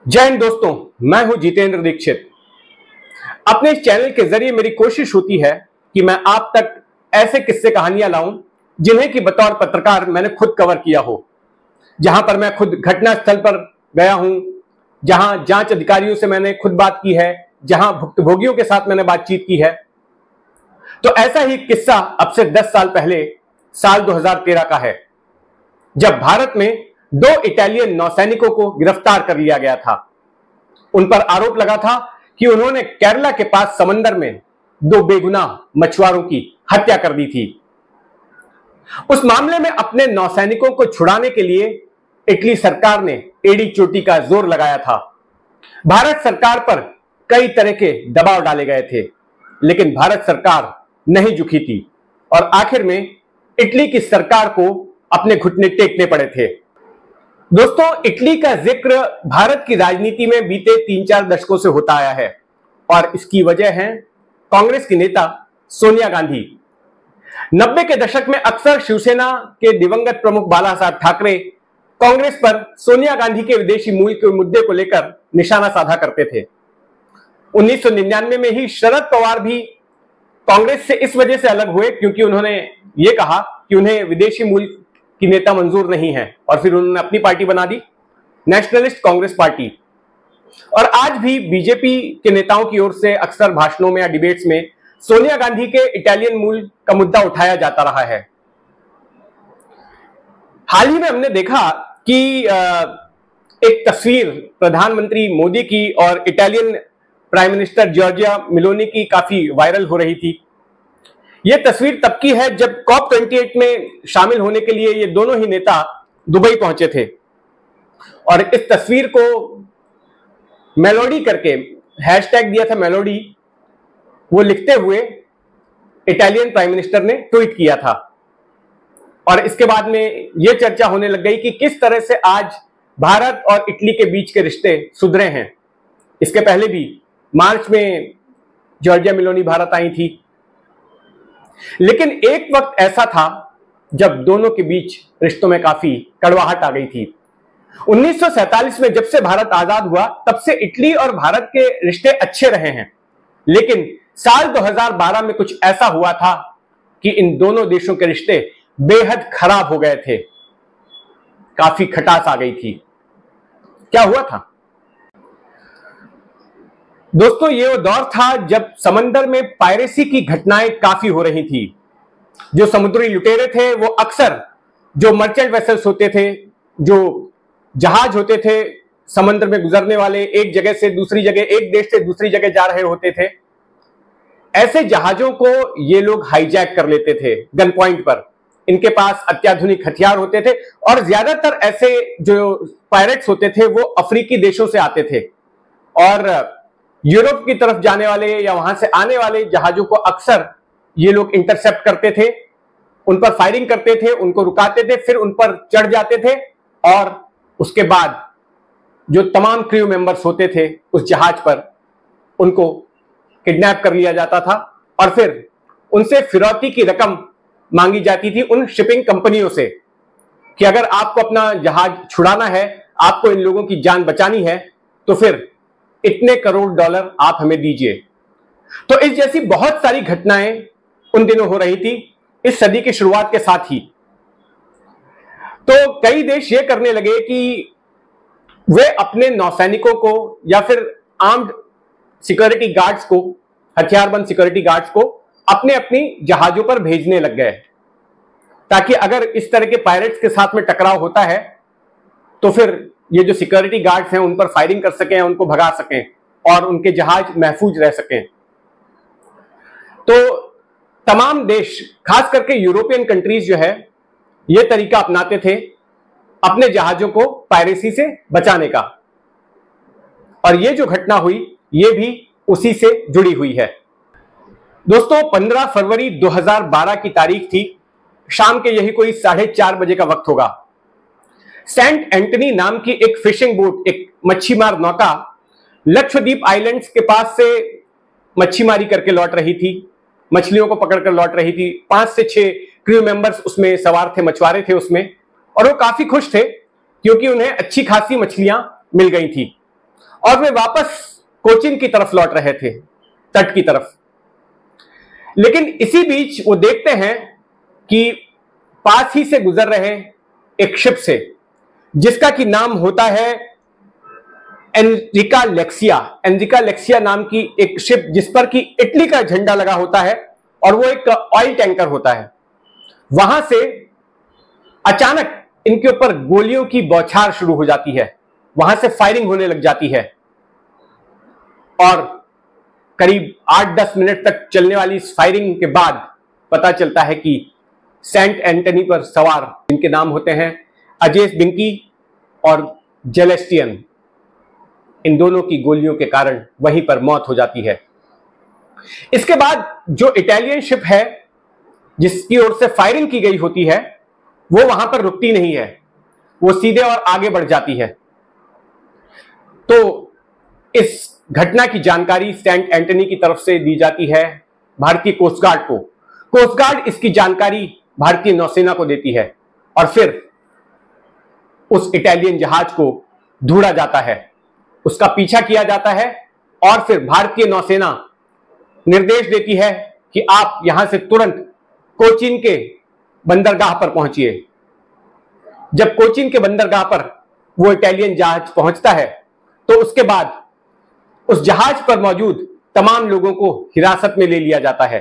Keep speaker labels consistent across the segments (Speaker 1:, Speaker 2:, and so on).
Speaker 1: जय हिंद दोस्तों, मैं हूं जितेंद्र दीक्षित। अपने इस चैनल के जरिए मेरी कोशिश होती है कि मैं आप तक ऐसे किस्से कहानियां लाऊं जिन्हें कि बतौर पत्रकार मैंने खुद कवर किया हो, जहां पर मैं खुद घटनास्थल पर गया हूं, जहां जांच अधिकारियों से मैंने खुद बात की है, जहां भुक्तभोगियों के साथ मैंने बातचीत की है। तो ऐसा ही किस्सा अब से 10 साल पहले साल 2013 का है, जब भारत में 2 इटालियन नौसैनिकों को गिरफ्तार कर लिया गया था। उन पर आरोप लगा था कि उन्होंने केरला के पास समंदर में 2 बेगुनाह मछुआरों की हत्या कर दी थी। उस मामले में अपने नौसैनिकों को छुड़ाने के लिए इटली सरकार ने एड़ी चोटी का जोर लगाया था। भारत सरकार पर कई तरह के दबाव डाले गए थे, लेकिन भारत सरकार नहीं झुकी थी और आखिर में इटली की सरकार को अपने घुटने टेकने पड़े थे। दोस्तों, इटली का जिक्र भारत की राजनीति में बीते 3-4 दशकों से होता आया है और इसकी वजह है कांग्रेस की नेता सोनिया गांधी। 90 के दशक में अक्सर शिवसेना के दिवंगत प्रमुख बाला साहब ठाकरे कांग्रेस पर सोनिया गांधी के विदेशी मूल के मुद्दे को लेकर निशाना साधा करते थे। 1999 में ही शरद पवार भी कांग्रेस से इस वजह से अलग हुए क्योंकि उन्होंने ये कहा कि उन्हें विदेशी मूल की नेता मंजूर नहीं है और फिर उन्होंने अपनी पार्टी बना दी, नेशनलिस्ट कांग्रेस पार्टी। और आज भी बीजेपी के नेताओं की ओर से अक्सर भाषणों में या डिबेट्स में सोनिया गांधी के इटालियन मूल का मुद्दा उठाया जाता रहा है। हाल ही में हमने देखा कि एक तस्वीर प्रधानमंत्री मोदी की और Italian prime minister Giorgia Meloni की काफी वायरल हो रही थी। यह तस्वीर तब की है जब COP28 में शामिल होने के लिए ये दोनों ही नेता दुबई पहुंचे थे और इस तस्वीर को मेलोडी करके हैशटैग दिया था मेलोडी, वो लिखते हुए इटालियन प्राइम मिनिस्टर ने ट्वीट किया था। और इसके बाद में यह चर्चा होने लग गई कि किस तरह से आज भारत और इटली के बीच के रिश्ते सुधरे हैं। इसके पहले भी मार्च में जॉर्जिया मेलोनी भारत आई थी, लेकिन एक वक्त ऐसा था जब दोनों के बीच रिश्तों में काफी कड़वाहट आ गई थी। 1947 में जब से भारत आजाद हुआ तब से इटली और भारत के रिश्ते अच्छे रहे हैं, लेकिन साल 2012 में कुछ ऐसा हुआ था कि इन दोनों देशों के रिश्ते बेहद खराब हो गए थे, काफी खटास आ गई थी। क्या हुआ था दोस्तों? ये वो दौर था जब समंदर में पायरेसी की घटनाएं काफी हो रही थी। जो समुद्री लुटेरे थे वो अक्सर जो मर्चेंट वेसल्स होते थे, जो जहाज होते थे समुद्र में गुजरने वाले, एक जगह से दूसरी जगह, एक देश से दूसरी जगह जा रहे होते थे, ऐसे जहाजों को ये लोग हाईजैक कर लेते थे गन पॉइंट पर। इनके पास अत्याधुनिक हथियार होते थे और ज्यादातर ऐसे जो पायरेट्स होते थे वो अफ्रीकी देशों से आते थे और यूरोप की तरफ जाने वाले या वहां से आने वाले जहाजों को अक्सर ये लोग इंटरसेप्ट करते थे, उन पर फायरिंग करते थे, उनको रुकाते थे, फिर उन पर चढ़ जाते थे और उसके बाद जो तमाम क्रू मेंबर्स होते थे उस जहाज पर उनको किडनैप कर लिया जाता था और फिर उनसे फिरौती की रकम मांगी जाती थी उन शिपिंग कंपनियों से कि अगर आपको अपना जहाज छुड़ाना है, आपको इन लोगों की जान बचानी है, तो फिर इतने करोड़ डॉलर आप हमें दीजिए। तो इस जैसी बहुत सारी घटनाएं उन दिनों हो रही थी, इस सदी की शुरुआत के साथ ही। तो कई देश ये करने लगे कि वे अपने नौसैनिकों को या फिर आर्म्ड सिक्योरिटी गार्ड्स को, हथियारबंद सिक्योरिटी गार्ड्स को अपने अपनी जहाजों पर भेजने लग गए, ताकि अगर इस तरह के पायरेट्स के साथ में टकराव होता है तो फिर ये जो सिक्योरिटी गार्ड्स हैं उन पर फायरिंग कर सकें, उनको भगा सकें और उनके जहाज महफूज रह सकें। तो तमाम देश, खास करके यूरोपियन कंट्रीज जो है, ये तरीका अपनाते थे अपने जहाजों को पायरेसी से बचाने का। और ये जो घटना हुई ये भी उसी से जुड़ी हुई है। दोस्तों, 15 फरवरी 2012 की तारीख थी, शाम के यही कोई 4:30 बजे का वक्त होगा। सेंट एंटनी नाम की एक फिशिंग बोट, एक मच्छीमार नौका लक्षद्वीप आइलैंड्स के पास से मच्छीमारी करके लौट रही थी, मछलियों को पकड़कर लौट रही थी। 5 से 6 क्रू मेंबर्स उसमें सवार थे, मछुआरे थे उसमें, और वो काफी खुश थे क्योंकि उन्हें अच्छी खासी मछलियां मिल गई थी। और वे वापस कोचीन की तरफ लौट रहे थे, तट की तरफ। लेकिन इसी बीच वो देखते हैं कि पास ही से गुजर रहे एक शिप से, जिसका कि नाम होता है एनरिका लेक्सिया नाम की एक शिप, जिस पर कि इटली का झंडा लगा होता है और वो एक ऑयल टैंकर होता है। वहां से अचानक इनके ऊपर गोलियों की बौछार शुरू हो जाती है, वहां से फायरिंग होने लग जाती है और करीब 8-10 मिनट तक चलने वाली इस फायरिंग के बाद पता चलता है कि सेंट एंटनी पर सवार, जिनके नाम होते हैं अजेस बिंकी और जेलेस्टियन, इन दोनों की गोलियों के कारण वहीं पर मौत हो जाती है। इसके बाद जो इटालियन शिप है जिसकी ओर से फायरिंग की गई होती है, वो वहां पर रुकती नहीं है, वो सीधे और आगे बढ़ जाती है। तो इस घटना की जानकारी सेंट एंटनी की तरफ से दी जाती है भारतीय कोस्ट गार्ड को। कोस्ट गार्ड इसकी जानकारी भारतीय नौसेना को देती है और फिर उस इटालियन जहाज को ढूंढा जाता है, उसका पीछा किया जाता है और फिर भारतीय नौसेना निर्देश देती है कि आप यहां से तुरंत कोचीन के बंदरगाह पर पहुंचिए। जब कोचीन के बंदरगाह पर वो इटालियन जहाज पहुंचता है तो उसके बाद उस जहाज पर मौजूद तमाम लोगों को हिरासत में ले लिया जाता है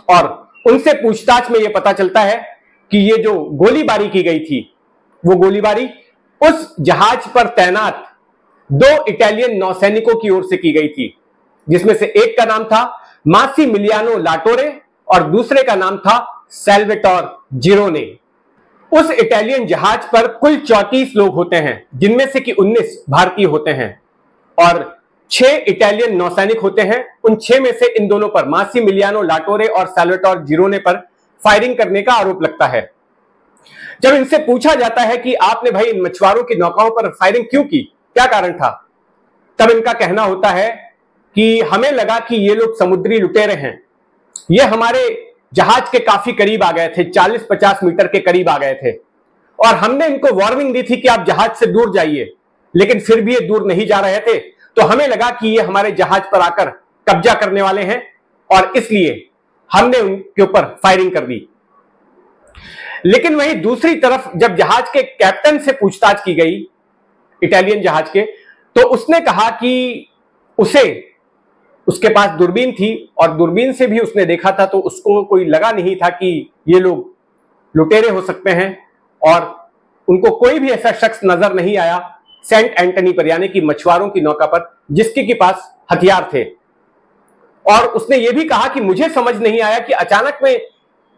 Speaker 1: और उनसे पूछताछ में यह पता चलता है कि ये जो गोलीबारी की गई थी, वो गोलीबारी उस जहाज पर तैनात 2 इटालियन नौसैनिकों की ओर से की गई थी, जिसमें से एक का नाम था मासिमिलियानो लाटोरे और दूसरे का नाम था सैल्वेटोर जिरोने। उस इटालियन जहाज पर कुल 34 लोग होते हैं, जिनमें से कि 19 भारतीय होते हैं और 6 इटालियन नौसैनिक होते हैं। उन 6 में से इन दोनों पर, मासिमिलियानो लाटोरे और सैल्वेटोर जिरोने पर फायरिंग करने का आरोप लगता है। जब इनसे पूछा जाता है कि आपने भाई इन मछुआरों की नौकाओं पर फायरिंग क्यों की, क्या कारण था, तब इनका कहना होता है कि हमें लगा कि ये लोग समुद्री लुटेरे हैं, ये हमारे जहाज के काफी करीब आ गए थे, 40-50 मीटर के करीब आ गए थे और हमने इनको वार्निंग दी थी कि आप जहाज से दूर जाइए, लेकिन फिर भी ये दूर नहीं जा रहे थे। तो हमें लगा कि ये हमारे जहाज पर आकर कब्जा करने वाले हैं और इसलिए हमने उनके ऊपर फायरिंग कर दी। लेकिन वहीं दूसरी तरफ जब जहाज के कैप्टन से पूछताछ की गई, इटालियन जहाज के, तो उसने कहा कि उसके पास दूरबीन थी और दूरबीन से भी उसने देखा था, तो उसको कोई लगा नहीं था कि ये लोग लुटेरे हो सकते हैं और उनको कोई भी ऐसा शख्स नजर नहीं आया सेंट एंटनी पर, यानी कि मछुआरों की नौका पर, जिसके के पास हथियार थे। और उसने ये भी कहा कि मुझे समझ नहीं आया कि अचानक में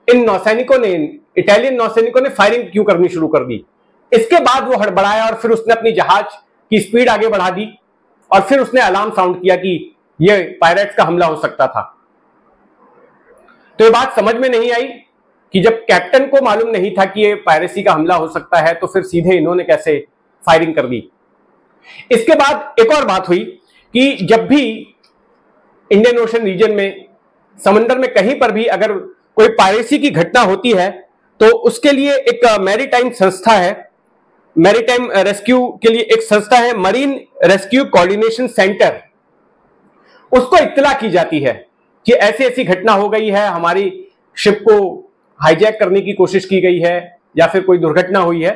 Speaker 1: इन नौसैनिकों ने, इटालियन नौसैनिकों ने फायरिंग क्यों करनी शुरू कर दी। इसके बाद वो हड़बड़ाया और फिर उसने अपनी जहाज की स्पीड आगे बढ़ा दी और फिर उसने अलार्म साउंड किया कि यह पायरेट्स का हमला हो सकता था। तो ये बात समझ में नहीं आई कि जब कैप्टन को मालूम नहीं था कि ये पायरेसी का हमला हो सकता है, तो फिर सीधे इन्होंने कैसे फायरिंग कर दी। इसके बाद एक और बात हुई कि जब भी इंडियन ओशन रीजन में, समंदर में कहीं पर भी अगर कोई पायरेसी की घटना होती है, तो उसके लिए एक मैरीटाइम संस्था है, मैरीटाइम रेस्क्यू के लिए एक संस्था है, मरीन रेस्क्यू कोऑर्डिनेशन सेंटर, उसको इत्तला की जाती है कि ऐसी ऐसी घटना हो गई है, हमारी शिप को हाईजैक करने की कोशिश की गई है या फिर कोई दुर्घटना हुई है,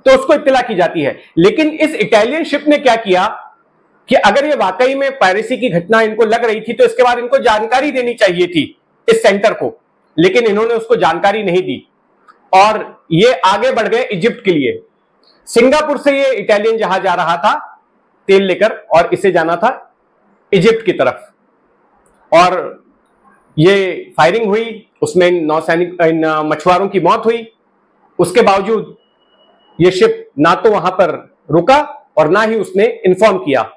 Speaker 1: तो उसको इत्तला की जाती है। लेकिन इस इटालियन शिप ने क्या किया कि अगर ये वाकई में पायरेसी की घटना इनको लग रही थी, तो इसके बाद इनको जानकारी देनी चाहिए थी इस सेंटर को, लेकिन इन्होंने उसको जानकारी नहीं दी और ये आगे बढ़ गए इजिप्ट के लिए। सिंगापुर से ये इटालियन जहाज आ रहा था तेल लेकर और इसे जाना था इजिप्ट की तरफ और ये फायरिंग हुई, उसमें इन मछुआरों की मौत हुई। उसके बावजूद ये शिप ना तो वहां पर रुका और ना ही उसने इन्फॉर्म किया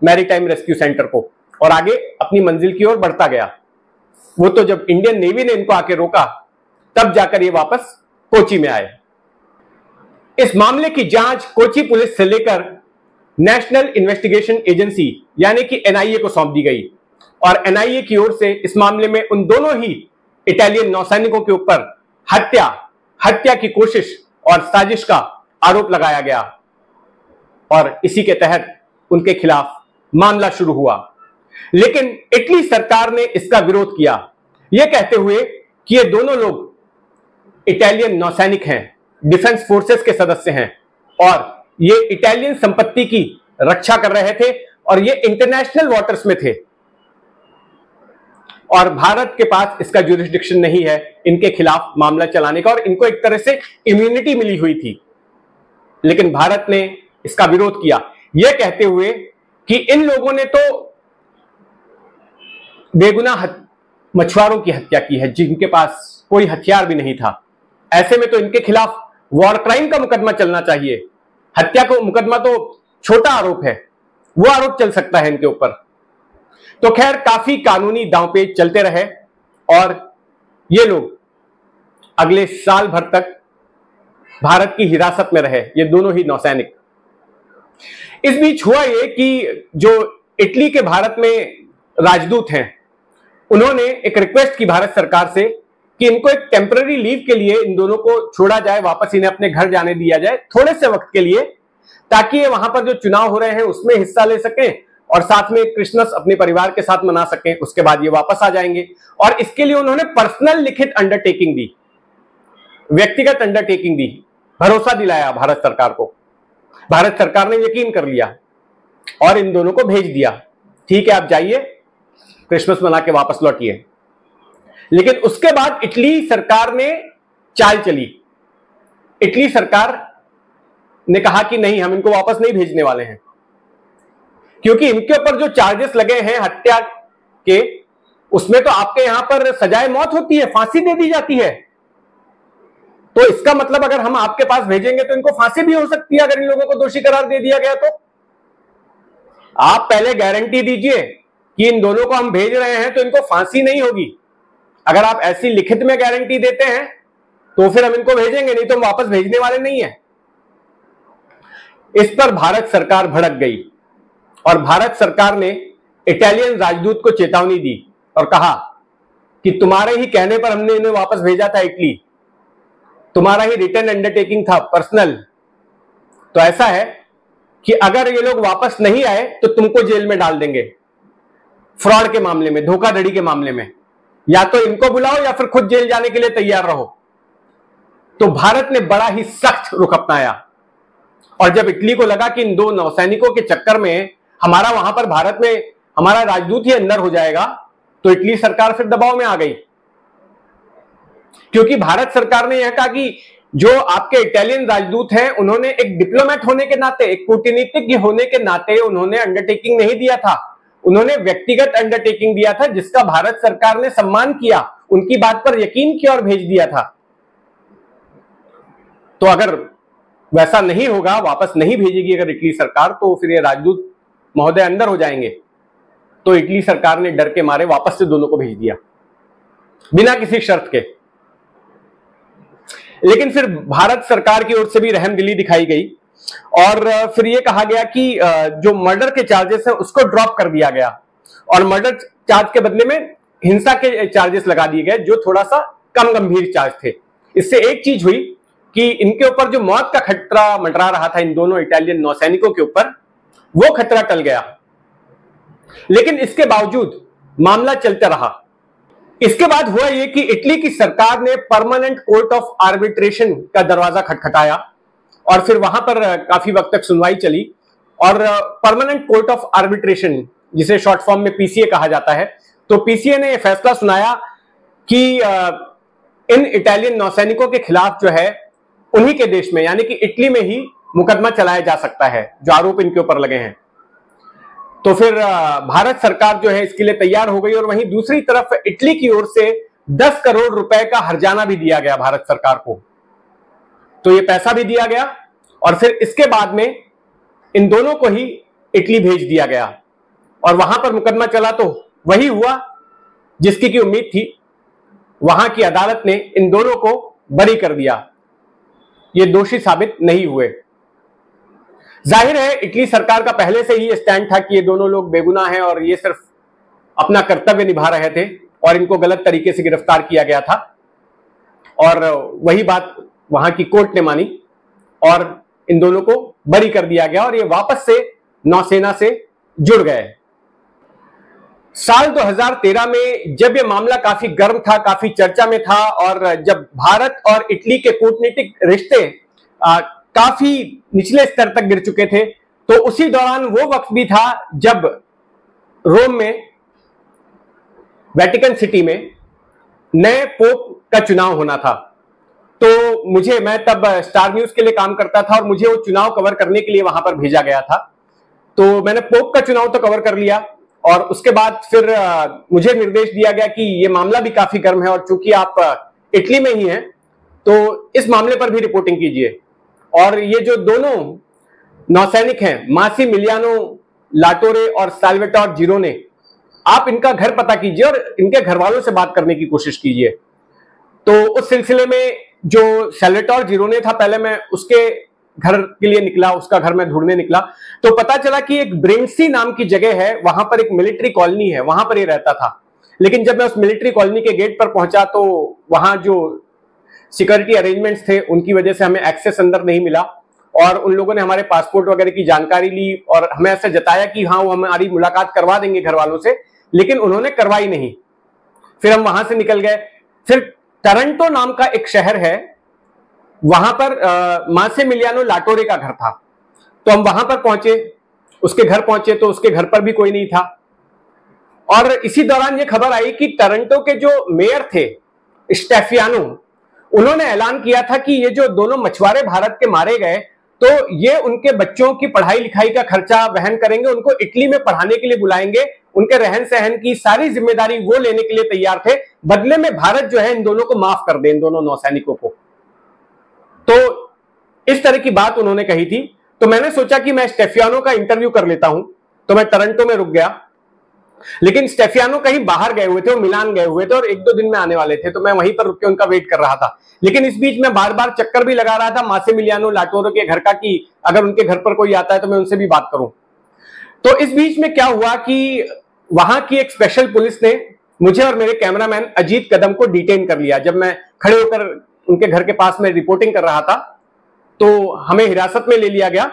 Speaker 1: मैरीटाइम रेस्क्यू सेंटर को और आगे अपनी मंजिल की ओर बढ़ता गया। वो तो जब इंडियन नेवी ने इनको आके रोका, तब जाकर ये वापस कोची में आए। इस मामले की जांच कोची पुलिस से लेकर नेशनल इन्वेस्टिगेशन एजेंसी यानी कि एनआईए को सौंप दी गई और एनआईए की ओर से इस मामले में उन दोनों ही इटालियन नौसैनिकों के ऊपर हत्या की कोशिश और साजिश का आरोप लगाया गया और इसी के तहत उनके खिलाफ मामला शुरू हुआ। लेकिन इटली सरकार ने इसका विरोध किया, यह कहते हुए कि ये दोनों लोग इटालियन नौसैनिक हैं, डिफेंस फोर्सेस के सदस्य हैं और ये इटालियन संपत्ति की रक्षा कर रहे थे और ये इंटरनेशनल वाटर्स में थे और भारत के पास इसका ज्यूरिसडिक्शन नहीं है इनके खिलाफ मामला चलाने का, और इनको एक तरह से इम्यूनिटी मिली हुई थी। लेकिन भारत ने इसका विरोध किया, यह कहते हुए कि इन लोगों ने तो बेगुनाह मछुआरों की हत्या की है जिनके पास कोई हथियार भी नहीं था। ऐसे में तो इनके खिलाफ वॉर क्राइम का मुकदमा चलना चाहिए। हत्या का मुकदमा तो छोटा आरोप है, वो आरोप चल सकता है इनके ऊपर। तो खैर काफी कानूनी दांवपेच चलते रहे और ये लोग अगले साल भर तक भारत की हिरासत में रहे, ये दोनों ही नौसैनिक। इस बीच हुआ ये कि जो इटली के भारत में राजदूत हैं, उन्होंने एक रिक्वेस्ट की भारत सरकार से कि इनको एक टेम्पररी लीव के लिए इन दोनों को छोड़ा जाए, वापस इन्हें अपने घर जाने दिया जाए थोड़े से वक्त के लिए, ताकि ये वहां पर जो चुनाव हो रहे हैं उसमें हिस्सा ले सकें और साथ में क्रिसमस अपने परिवार के साथ मना सकें। उसके बाद ये वापस आ जाएंगे। और इसके लिए उन्होंने पर्सनल लिखित अंडरटेकिंग दी, व्यक्तिगत अंडरटेकिंग दी, भरोसा दिलाया भारत सरकार को। भारत सरकार ने यकीन कर लिया और इन दोनों को भेज दिया, ठीक है आप जाइए, क्रिसमस मना के वापस लौटिए। लेकिन उसके बाद इटली सरकार ने चाल चली। इटली सरकार ने कहा कि नहीं, हम इनको वापस नहीं भेजने वाले हैं, क्योंकि इनके ऊपर जो चार्जेस लगे हैं हत्या के, उसमें तो आपके यहां पर सजाए मौत होती है, फांसी दे दी जाती है। तो इसका मतलब अगर हम आपके पास भेजेंगे तो इनको फांसी भी हो सकती है अगर इन लोगों को दोषी करार दे दिया गया तो। आप पहले गारंटी दीजिए कि इन दोनों को हम भेज रहे हैं तो इनको फांसी नहीं होगी। अगर आप ऐसी लिखित में गारंटी देते हैं तो फिर हम इनको भेजेंगे, नहीं तो हम वापस भेजने वाले नहीं है। इस पर भारत सरकार भड़क गई और भारत सरकार ने इटालियन राजदूत को चेतावनी दी और कहा कि तुम्हारे ही कहने पर हमने इन्हें वापस भेजा था इटली, तुम्हारा ही रिटर्न अंडरटेकिंग था पर्सनल। तो ऐसा है कि अगर ये लोग वापस नहीं आए तो तुमको जेल में डाल देंगे, फ्रॉड के मामले में, धोखाधड़ी के मामले में। या तो इनको बुलाओ या फिर खुद जेल जाने के लिए तैयार रहो। तो भारत ने बड़ा ही सख्त रुख अपनाया और जब इटली को लगा कि इन दो नौसैनिकों के चक्कर में हमारा वहां पर भारत में हमारा राजदूत ही अंदर हो जाएगा, तो इटली सरकार फिर दबाव में आ गई। क्योंकि भारत सरकार ने यह कहा कि जो आपके इटालियन राजदूत हैं, उन्होंने एक डिप्लोमेट होने के नाते, एक कूटनीतिज्ञ होने के नाते उन्होंने अंडरटेकिंग नहीं दिया था, उन्होंने व्यक्तिगत अंडरटेकिंग दिया था जिसका भारत सरकार ने सम्मान किया, उनकी बात पर यकीन किया और भेज दिया था। तो अगर वैसा नहीं होगा, वापस नहीं भेजेगी अगर इटली सरकार, तो फिर ये राजदूत महोदय अंदर हो जाएंगे। तो इटली सरकार ने डर के मारे वापस से दोनों को भेज दिया बिना किसी शर्त के। लेकिन फिर भारत सरकार की ओर से भी रहमदिली दिखाई गई और फिर यह कहा गया कि जो मर्डर के चार्जेस हैं उसको ड्रॉप कर दिया गया और मर्डर चार्ज के बदले में हिंसा के चार्जेस लगा दिए गए, जो थोड़ा सा कम गंभीर चार्ज थे। इससे एक चीज हुई कि इनके ऊपर जो मौत का खतरा मंडरा रहा था इन दोनों इटालियन नौसैनिकों के ऊपर, वो खतरा टल गया। लेकिन इसके बावजूद मामला चलता रहा। इसके बाद हुआ यह कि इटली की सरकार ने परमानेंट कोर्ट ऑफ आर्बिट्रेशन का दरवाजा खटखटाया और फिर वहां पर काफी वक्त तक सुनवाई चली और परमानेंट कोर्ट ऑफ आर्बिट्रेशन, जिसे शॉर्ट फॉर्म में पीसीए कहा जाता है, तो पीसीए ने यह फैसला सुनाया कि इन इटालियन नौसैनिकों के खिलाफ जो है उन्हीं के देश में यानी कि इटली में ही मुकदमा चलाया जा सकता है जो आरोप इनके ऊपर लगे हैं। तो फिर भारत सरकार जो है इसके लिए तैयार हो गई और वहीं दूसरी तरफ इटली की ओर से 10 करोड़ रुपए का हर्जाना भी दिया गया भारत सरकार को। तो ये पैसा भी दिया गया और फिर इसके बाद में इन दोनों को ही इटली भेज दिया गया और वहां पर मुकदमा चला तो वही हुआ जिसकी की उम्मीद थी। वहां की अदालत ने इन दोनों को बरी कर दिया, ये दोषी साबित नहीं हुए। जाहिर है इटली सरकार का पहले से ही स्टैंड था कि ये दोनों लोग बेगुनाह हैं और ये सिर्फ अपना कर्तव्य निभा रहे थे और इनको गलत तरीके से गिरफ्तार किया गया था और वही बात वहां की कोर्ट ने मानी और इन दोनों को बरी कर दिया गया और ये वापस से नौसेना से जुड़ गए। साल 2013 में जब ये मामला काफी गर्म था, काफी चर्चा में था और जब भारत और इटली के कूटनीतिक रिश्ते काफी निचले स्तर तक गिर चुके थे, तो उसी दौरान वो वक्त भी था जब रोम में, वेटिकन सिटी में नए पोप का चुनाव होना था। तो मैं तब स्टार न्यूज के लिए काम करता था और मुझे वो चुनाव कवर करने के लिए वहां पर भेजा गया था। तो मैंने पोप का चुनाव तो कवर कर लिया और उसके बाद फिर मुझे निर्देश दिया गया कि ये मामला भी काफी गर्म है और चूंकि आप इटली में ही हैं तो इस मामले पर भी रिपोर्टिंग कीजिए। और ये जो दोनों नौसैनिक हैं, मासिमिलियानो लाटोरे और साल्वाटोर जिरोने, आप इनका घर पता कीजिए और इनके घर वालों से बात करने की कोशिश कीजिए। तो उस सिलसिले में जो साल्वाटोर जिरोने था, पहले मैं उसके घर के लिए निकला, उसका घर मैं ढूंढने निकला, तो पता चला कि एक ब्रिंडसी नाम की जगह है, वहां पर एक मिलिट्री कॉलोनी है, वहां पर ये रहता था। लेकिन जब मैं उस मिलिट्री कॉलोनी के गेट पर पहुंचा तो वहां जो सिक्योरिटी अरेंजमेंट्स थे उनकी वजह से हमें एक्सेस अंदर नहीं मिला और उन लोगों ने हमारे पासपोर्ट वगैरह की जानकारी ली और हमें ऐसे जताया कि हाँ वो हमारी मुलाकात करवा देंगे घर वालों से, लेकिन उन्होंने करवाई नहीं। फिर हम वहां से निकल गए। फिर टोरंटो नाम का एक शहर है, वहां पर मासिमिलियानो लाटोरे का घर था, तो हम वहां पर पहुंचे, उसके घर पहुंचे तो उसके घर पर भी कोई नहीं था। और इसी दौरान ये खबर आई कि टोरंटो के जो मेयर थे स्टेफियानो, उन्होंने ऐलान किया था कि ये जो दोनों मछुआरे भारत के मारे गए तो ये उनके बच्चों की पढ़ाई लिखाई का खर्चा वहन करेंगे, उनको इटली में पढ़ाने के लिए बुलाएंगे, उनके रहन सहन की सारी जिम्मेदारी वो लेने के लिए तैयार थे, बदले में भारत जो है इन दोनों को माफ कर दे, इन दोनों नौसैनिकों को। तो इस तरह की बात उन्होंने कही थी। तो मैंने सोचा कि मैं स्टेफियानो का इंटरव्यू कर लेता हूं, तो मैं टोरंटो में रुक गया। लेकिन स्टेफियानो कहीं बाहर गए हुए थे, वो मिलान गए हुए थे और 1-2 दिन में आने वाले थे, तो मैं वहीं पर रुक के उनका वेट कर रहा था। लेकिन इस बीच मैं बार बार चक्कर भी लगा रहा था मासिमिलियानो लाटोरे के घर का कि अगर उनके घर पर कोई आता है तो मैं उनसे भी बात करूं। तो इस बीच में क्या हुआ कि वहां की एक स्पेशल पुलिस ने मुझे और मेरे कैमरामैन अजीत कदम को डिटेन कर लिया। जब मैं खड़े होकर उनके घर के पास में रिपोर्टिंग कर रहा था तो हमें हिरासत में ले लिया गया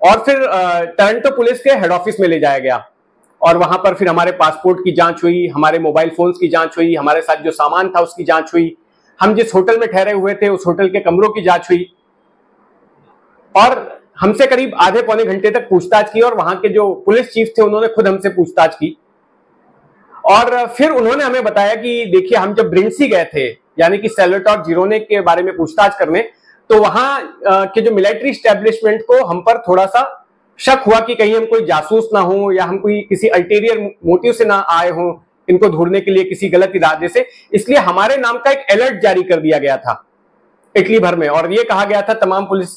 Speaker 1: और फिर टोरंटो पुलिस के हेड ऑफिस में ले जाया गया और वहां पर फिर हमारे पासपोर्ट की जांच हुई, हमारे मोबाइल फोन्स की जांच हुई, हमारे साथ जो सामान था उसकी जांच हुई, हम जिस होटल में ठहरे हुए थे उस होटल के कमरों की जांच हुई और हमसे करीब आधे पौने घंटे तक पूछताछ की और वहां के जो पुलिस चीफ थे उन्होंने खुद हमसे पूछताछ की। और फिर उन्होंने हमें बताया कि देखिए, हम जब ब्रिंडसी गए थे, यानी कि साल्वाटोर जिरोने के बारे में पूछताछ करने, तो वहां के जो मिलिट्री एस्टेब्लिशमेंट को हम पर थोड़ा सा शक हुआ कि कहीं हम कोई जासूस ना हो या हम कोई किसी अल्टीरियर मोटिव से ना आए हों इनको ढूंढने के लिए किसी गलत इरादे से, इसलिए हमारे नाम का एक अलर्ट जारी कर दिया गया था इटली भर में और ये कहा गया था तमाम पुलिस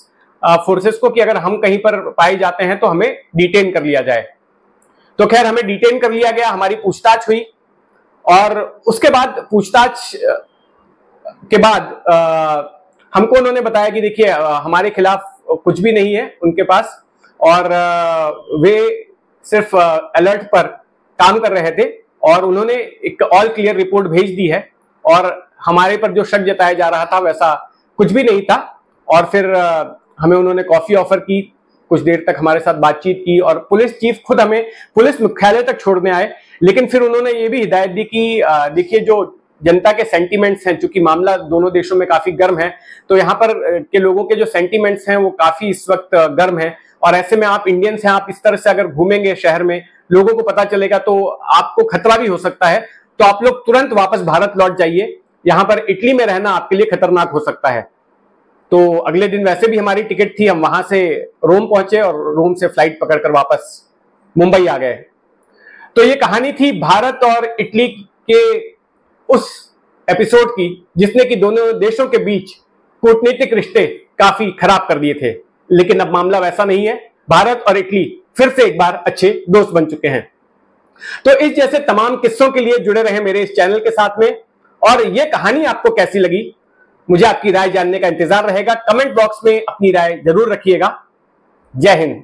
Speaker 1: फोर्सेस को कि अगर हम कहीं पर पाए जाते हैं तो हमें डिटेन कर लिया जाए। तो खैर हमें डिटेन कर लिया गया, हमारी पूछताछ हुई और उसके बाद पूछताछ के बाद हमको उन्होंने बताया कि देखिए हमारे खिलाफ कुछ भी नहीं है उनके पास और वे सिर्फ अलर्ट पर काम कर रहे थे और उन्होंने एक ऑल क्लियर रिपोर्ट भेज दी है और हमारे पर जो शक जताया जा रहा था वैसा कुछ भी नहीं था। और फिर हमें उन्होंने कॉफी ऑफर की, कुछ देर तक हमारे साथ बातचीत की और पुलिस चीफ खुद हमें पुलिस मुख्यालय तक छोड़ने आए। लेकिन फिर उन्होंने ये भी हिदायत दी कि देखिए जो जनता के सेंटीमेंट्स हैं, चूंकि मामला दोनों देशों में काफी गर्म है, तो यहाँ पर के लोगों के जो सेंटीमेंट्स हैं वो काफी इस वक्त गर्म है और ऐसे में आप इंडियंस हैं, आप इस तरह से अगर घूमेंगे शहर में, लोगों को पता चलेगा तो आपको खतरा भी हो सकता है, तो आप लोग तुरंत वापस भारत लौट जाइए, यहाँ पर इटली में रहना आपके लिए खतरनाक हो सकता है। तो अगले दिन वैसे भी हमारी टिकट थी, हम वहां से रोम पहुंचे और रोम से फ्लाइट पकड़कर वापस मुंबई आ गए। तो ये कहानी थी भारत और इटली के उस एपिसोड की जिसने कि दोनों देशों के बीच कूटनीतिक रिश्ते काफी खराब कर दिए थे। लेकिन अब मामला वैसा नहीं है, भारत और इटली फिर से एक बार अच्छे दोस्त बन चुके हैं। तो इस जैसे तमाम किस्सों के लिए जुड़े रहे मेरे इस चैनल के साथ में। और ये कहानी आपको कैसी लगी, मुझे आपकी राय जानने का इंतजार रहेगा। कमेंट बॉक्स में अपनी राय जरूर रखिएगा। जय हिंद।